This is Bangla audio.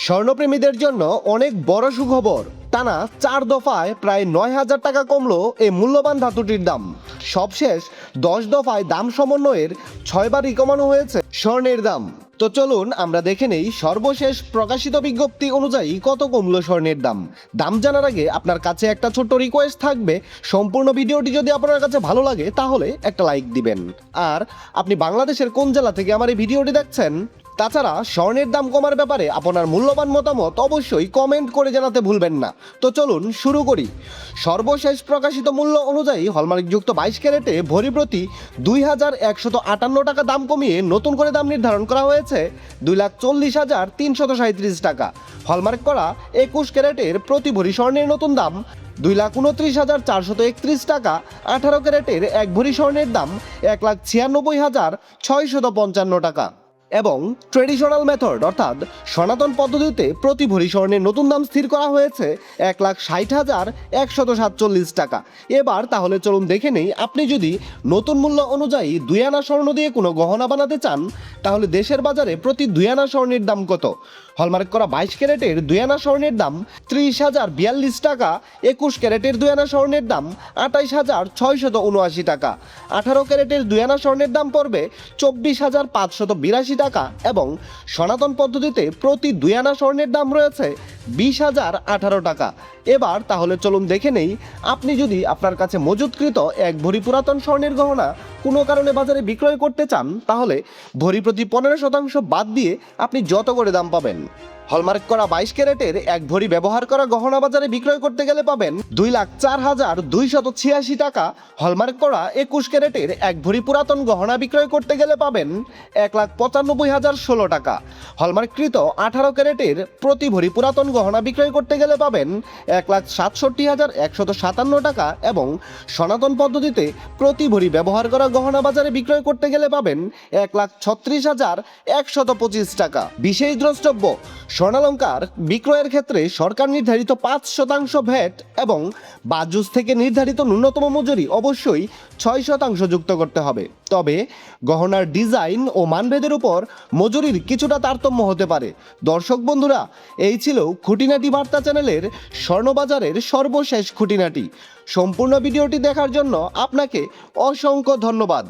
স্বর্ণপ্রেমীদের জন্য অনেক বড় সুখবর। টানা 4 দফায় প্রায় 9,000 টাকা কমলো এই মূল্যবান ধাতুটির দাম। সবশেষ 10 দফায় দাম সমন্বয়ের 6বারই কমানো হয়েছে স্বর্ণের দাম। তো চলুন আমরা দেখে নেই সর্বশেষ প্রকাশিত বিজ্ঞপ্তি অনুযায়ী কত কমলো স্বর্ণের দাম। দাম জানার আগে আপনার কাছে একটা ছোট্ট রিকোয়েস্ট থাকবে, সম্পূর্ণ ভিডিওটি যদি আপনার কাছে ভালো লাগে তাহলে একটা লাইক দিবেন। আর আপনি বাংলাদেশের কোন জেলা থেকে আমার এই ভিডিওটি দেখছেন, তাছাড়া স্বর্ণের দাম কমার ব্যাপারে আপনার মূল্যবান মতামত অবশ্যই কমেন্ট করে জানাতে ভুলবেন না। তো চলুন শুরু করি। সর্বশেষ প্রকাশিত মূল্য অনুযায়ী হলমার্কযুক্ত 22 ক্যারেটে ভরি প্রতি 2,158 টাকা দাম কমিয়ে নতুন করে দাম নির্ধারণ করা হয়েছে 2,40,337 টাকা। হলমার্ক করা 21 ক্যারেটের প্রতি ভরি স্বর্ণের নতুন দাম 2,29,431 টাকা। 18 ক্যারেটের এক ভরি স্বর্ণের দাম 1,96,655 টাকা। এবং ট্রেডিশনাল মেথড অর্থাৎ সনাতন পদ্ধতিতে প্রতি ভরি স্বর্ণের নতুন দাম স্থির করা হয়েছে 1,60,147 টাকা। এবার তাহলে চলুন দেখে নেই, আপনি যদি নতুন মূল্য অনুযায়ী 2 আনা স্বর্ণ দিয়ে কোনো গহনা বানাতে চান তাহলে দেশের বাজারে প্রতি 2 আনা স্বর্ণের দাম কত। হলমার্ক করা 22 ক্যারেটের 2 আনা স্বর্ণের দাম 30,042 টাকা। 21 ক্যারেটের 2 আনা স্বর্ণের দাম 28,679 টাকা। 18 ক্যারেটের 2 আনা স্বর্ণের দাম পড়বে 24,582 টাকা। এবং সনাতন পদ্ধতিতে প্রতি 2 আনা স্বর্ণের দাম রয়েছে 20,018 টাকা। এবার তাহলে চলুন দেখে নেই, আপনি যদি আপনার কাছে মজুতকৃত এক ভরি পুরাতন স্বর্ণের গহনা কোনো কারণে বাজারে বিক্রয় করতে চান তাহলে ভরি প্রতি 15% বাদ দিয়ে আপনি যত করে দাম পাবেন। হলমার্ক করা 22 ক্যারেটের এক ভরি ব্যবহার করা গহনা বাজারে বিক্রয় করতে গেলে পাবেন 2,04,286 টাকা। হলমার্ক করা 21 ক্যারেটের এক ভরি পুরাতন গহনা বিক্রয় করতে গেলে পাবেন 1,95,016 টাকা। হলমার্ককৃত 18 ক্যারেটের প্রতি ভরি পুরাতন গহনা বিক্রয় করতে গেলে পাবেন 1,67,157 টাকা। এবং সনাতন পদ্ধতিতে প্রতি ভরি ব্যবহার করা গহনা বাজারে বিক্রয় করতে গেলে পাবেন 1,36,125 টাকা। বিশেষ দ্রষ্টব্য, স্বর্ণালঙ্কার বিক্রয়ের ক্ষেত্রে সরকার নির্ধারিত 5% ভ্যাট এবং বাজুস থেকে নির্ধারিত ন্যূনতম মজুরি অবশ্যই 6% যুক্ত করতে হবে। তবে গহনার ডিজাইন ও মানভেদের উপর মজুরির কিছুটা তারতম্য হতে পারে। দর্শক বন্ধুরা, এই ছিল খুঁটিনাটি বার্তা চ্যানেলের স্বর্ণবাজারের সর্বশেষ খুঁটিনাটি। সম্পূর্ণ ভিডিওটি দেখার জন্য আপনাকে অসংখ্য ধন্যবাদ।